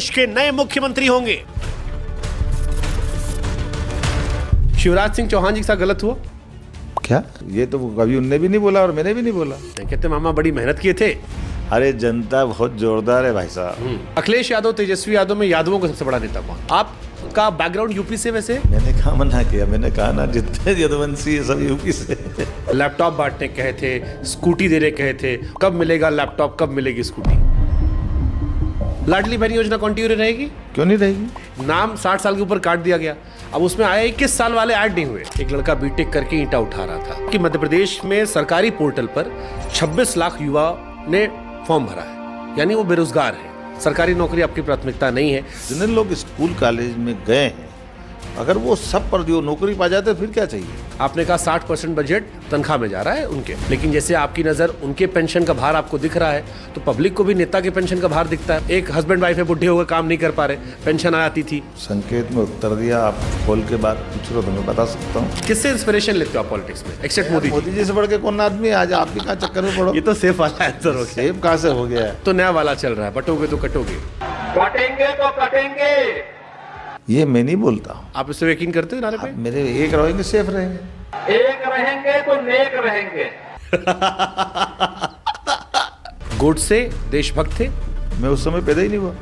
प्रदेश के नए मुख्यमंत्री होंगे। शिवराज सिंह चौहान जी के साथ गलत हुआ क्या? ये तो कभी उनने भी नहीं बोला और मैंने भी नहीं बोला। कहते मामा बड़ी मेहनत किए थे। अरे जनता बहुत जोरदार है भाई साहब। अखिलेश यादव, तेजस्वी यादव में यादवों का सबसे बड़ा नेता कौन? आपका बैकग्राउंड यूपी से वैसे? मैंने कहा मना किया, मैंने कहा ना जितने यदुवंशी है सब यूपी से। लैपटॉप बांटने कहे थे, स्कूटी देने कहे थे, कब मिलेगा लैपटॉप, कब मिलेगी स्कूटी? लाडली बहन योजना कंटिन्यू रहेगी? क्यों नहीं रहेगी? नाम 60 साल के ऊपर काट दिया गया, अब उसमें आया 21 साल वाले ऐड नहीं हुए। एक लड़का बीटेक करके ईंटा उठा रहा था कि मध्य प्रदेश में सरकारी पोर्टल पर 26 लाख युवा ने फॉर्म भरा है, यानी वो बेरोजगार है। सरकारी नौकरी आपकी प्राथमिकता नहीं है। जितने लोग स्कूल कॉलेज में गए हैं, अगर वो सब पर जो नौकरी पा जाते फिर क्या चाहिए? आपने कहा 60% बजट तनख्वाह में जा रहा है उनके, लेकिन जैसे आपकी नजर उनके पेंशन का भार आपको दिख रहा है, तो पब्लिक को भी नेता के पेंशन का भार दिखता है। एक हस्बैंड वाइफ है, बुढ़े हो गए, काम नहीं कर पा रहे, पेंशन आती थी। संकेत में उत्तर दिया, आप खोल के बात पूछ लो तो मैं बता सकता हूँ। किससे इंस्पिरेशन लेते हो आप पॉलिटिक्स में, एक्सेप्ट मोदी? मोदी जी से बढ़ के कौन आदमी है? आज आप भी कहाँ चक्कर में पड़ो। ये तो सेफ वाला आंसर हो गया। सेब कहाँ से हो गया है? तो नया वाला चल रहा है, बटोगे तो कटोगे। कटेंगे तो कटेंगे। ये मैं नहीं बोलता हूँ। आप इससे यकीन करते हो नारे पे? मेरे एक रहेंगे सेफ रहेंगे। एक रहेंगे तो नेक रहेंगे। गोडसे देशभक्त थे। मैं उस समय पैदा ही नहीं हुआ।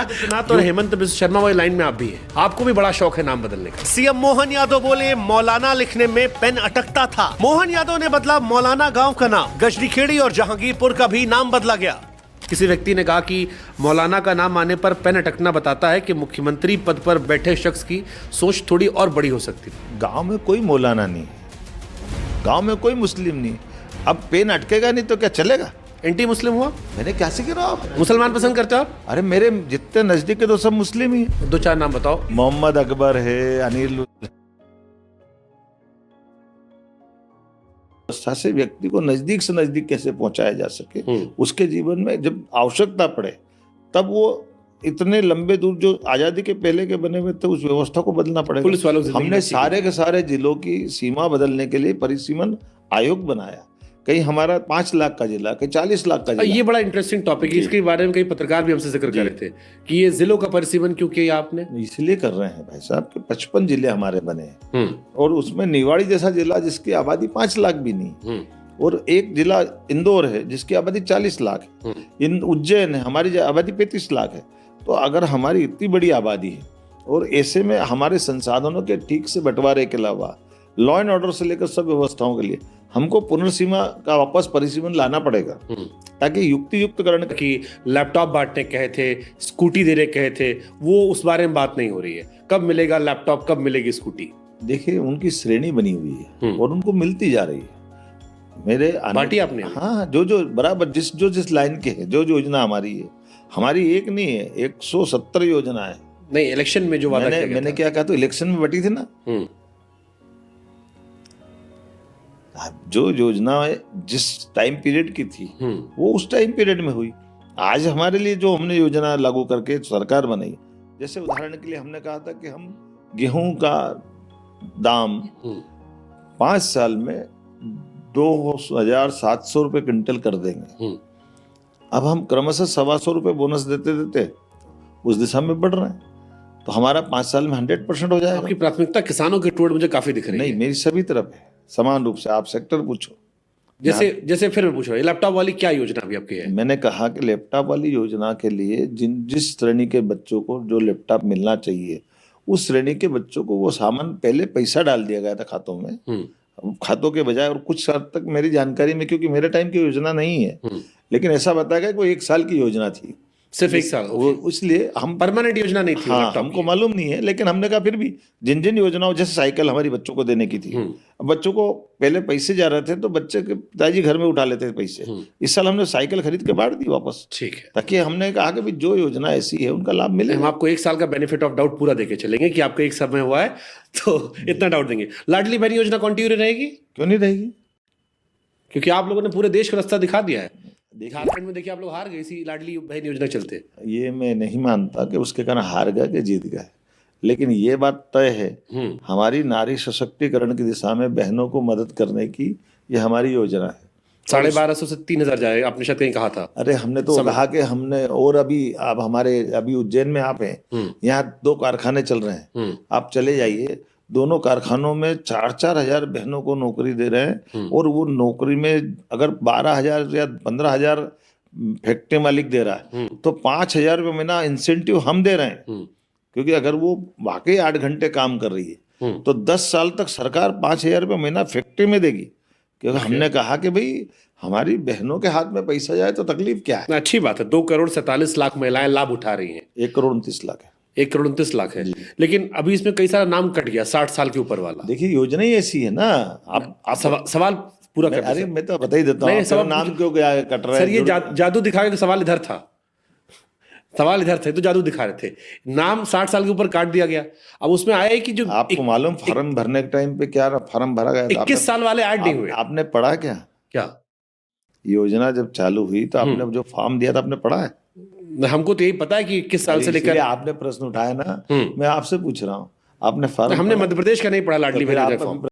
इतना तो हेमंत बिस्वा शर्मा वाली लाइन में आप भी हैं। आपको भी बड़ा शौक है नाम बदलने का। सीएम मोहन यादव बोले मौलाना लिखने में पेन अटकता था। मोहन यादव ने बदला मौलाना गांव का नाम। गजनीखेड़ी और जहांगीरपुर का भी नाम बदला गया। किसी व्यक्ति ने कहा कि मौलाना का नाम आने पर पेन अटकना बताता है कि मुख्यमंत्री पद पर बैठे शख्स की सोच थोड़ी और बड़ी हो सकती है। गांव में कोई मौलाना नहीं, गांव में कोई मुस्लिम नहीं। अब पेन अटकेगा नहीं तो क्या चलेगा? एंटी मुस्लिम हुआ? मैंने क्या से करा आप? मुसलमान पसंद करते हो आप? अरे मेरे जितने नजदीक के तो सब मुस्लिम ही है। 2-4 नाम बताओ। मोहम्मद अकबर है, अनिल। से व्यक्ति को नजदीक से नजदीक कैसे पहुंचाया जा सके, उसके जीवन में जब आवश्यकता पड़े तब वो इतने लंबे दूर जो आजादी के पहले के बने हुए थे उस व्यवस्था को बदलना पड़ेगा। पुलिस वालों से हमने सारे के सारे जिलों की सीमा बदलने के लिए परिसीमन आयोग बनाया। कहीं हमारा 5 लाख का जिला, कहीं 40 लाख का जिला। ये बड़ा इंटरेस्टिंग टॉपिक है, इसके बारे में कई पत्रकार भी हमसे जिक्र कर रहे थे कि ये जिलों का परिसीमन क्यों किया आपने? इसलिए कर रहे हैं भाई साहब कि 55 जिले हमारे बने हैं और उसमें निवाड़ी जैसा जिला जिसकी आबादी 5 लाख भी नहीं, और एक जिला इंदौर है जिसकी आबादी 40 लाख है। इन उज्जैन है, हमारी आबादी 35 लाख है। तो अगर हमारी इतनी बड़ी आबादी है और ऐसे में हमारे संसाधनों के ठीक से बंटवारे के अलावा लॉ एंड ऑर्डर से लेकर सब व्यवस्थाओं के लिए हमको पुनर्सीमा का वापस परिसीमन लाना पड़ेगा, ताकि युक्ति युक्तकरण कि लैपटॉप बांटने कहे थे, स्कूटी देने कहे थे, वो उस बारे में बात नहीं हो रही है। कब मिलेगा लैपटॉप, कब मिलेगी स्कूटी? देखिए उनकी श्रेणी बनी हुई है और उनको मिलती जा रही है। मेरे बांटी आपने? हाँ, जो बराबर जिस लाइन के है, जो योजना हमारी है, हमारी एक नहीं है, 170 योजना है। नहीं, इलेक्शन में जो वादा किया गया मैंने क्या कहा, तो इलेक्शन में बटी थी ना। जो योजना जिस टाइम पीरियड की थी वो उस टाइम पीरियड में हुई। आज हमारे लिए जो हमने योजना लागू करके सरकार बनाई, जैसे उदाहरण के लिए हमने कहा था कि हम गेहूं का दाम 5 साल में 2,700 रुपये क्विंटल कर देंगे। अब हम क्रमशः 125 रुपये बोनस देते देते उस दिशा में बढ़ रहे हैं, तो हमारा 5 साल में 100% हो जाएगा। आपकी प्राथमिकता किसानों के टूट मुझे काफी दिख रही है। नहीं, मेरी सभी तरफ है समान रूप से। आप सेक्टर पूछो। जैसे फिर मैं पूछ रहा हूँ, लैपटॉप वाली क्या योजना अभी आपकी है? मैंने कहा कि लैपटॉप वाली योजना के लिए जिस श्रेणी के बच्चों को जो लैपटॉप मिलना चाहिए, उस श्रेणी के बच्चों को वो सामान पहले पैसा डाल दिया गया था खातों में, खातों के बजाय। और कुछ हद तक मेरी जानकारी में, क्योंकि मेरे टाइम की योजना नहीं है, लेकिन ऐसा बताया गया कि वो 1 साल की योजना थी, सिर्फ 1 साल। वो इसलिए हम परमानेंट योजना नहीं थी। हाँ, हमको मालूम नहीं है, लेकिन हमने कहा फिर भी जिन योजनाओं, जैसे साइकिल हमारी बच्चों को देने की थी, अब बच्चों को पहले पैसे जा रहे थे तो बच्चे के पिताजी घर में उठा लेते थे पैसे। इस साल हमने साइकिल खरीद के बांट दी वापस। ठीक है, ताकि हमने कहा कि जो योजना ऐसी है उनका लाभ मिले। हम आपको 1 साल का बेनिफिट ऑफ डाउट पूरा देके चलेंगे कि आपका 1 समय हुआ है तो इतना डाउट देंगे। लाडली बहन योजना कंटिन्यू रहेगी? क्यों नहीं रहेगी? क्योंकि आप लोगों ने पूरे देश का रास्ता दिखा दिया है। झारखंड में देखिए आप लोग हार गए इसी लाडली बहन योजना चलते। ये मैं नहीं मानता कि उसके कारण हार गए कि जीत गए, लेकिन ये बात तय है हमारी नारी सशक्तिकरण की दिशा में बहनों को मदद करने की ये हमारी योजना है। 1250 से 3000 जाएगा, आपने शायद कहीं कहा था। अरे हमने तो कहा कि हमने, और अभी अब हमारे अभी उज्जैन में आप हैं, यहाँ 2 कारखाने चल रहे हैं, आप चले जाइए, दोनों कारखानों में 4-4 हजार बहनों को नौकरी दे रहे हैं, और वो नौकरी में अगर 12,000 या 15,000 फैक्ट्री मालिक दे रहा है तो 5,000 रुपये महीना इंसेंटिव हम दे रहे हैं, क्योंकि अगर वो वाकई 8 घंटे काम कर रही है तो 10 साल तक सरकार 5,000 रुपये महीना फैक्ट्री में देगी, क्योंकि हमने कहा कि भाई हमारी बहनों के हाथ में पैसा जाए तो तकलीफ क्या है। अच्छी बात है, 2,47,00,000 महिलाएं लाभ उठा रही हैं। 1,29,00,000 है। 1,29,00,000 है, लेकिन अभी इसमें कई सारा नाम कट गया 60 साल के ऊपर वाला। देखिए योजना ही ऐसी है ना। आप सवाल पूरा कर। अरे मैं तो बता ही देता हूँ, सवाल नाम क्यों गया कट रहा है। सर ये जादू दिखा के सवाल इधर था, सवाल इधर थे तो जादू दिखा रहे थे, नाम 60 साल के ऊपर काट दिया गया। अब उसमें आया कि जो आपको मालूम फॉर्म भरने के टाइम पे क्या फॉर्म भरा गया, 21 साल वाले ऐड नहीं हुए। आपने पढ़ा क्या? क्या योजना जब चालू हुई तो आपने जो फॉर्म दिया था आपने पढ़ा है? हमको तो यही पता है कि 21 साल से लेकर। आपने प्रश्न उठाया ना, मैं आपसे पूछ रहा हूँ, आपने फॉर्म, हमने मध्य प्रदेश का नहीं पढ़ा लाडली बहना फॉर्म।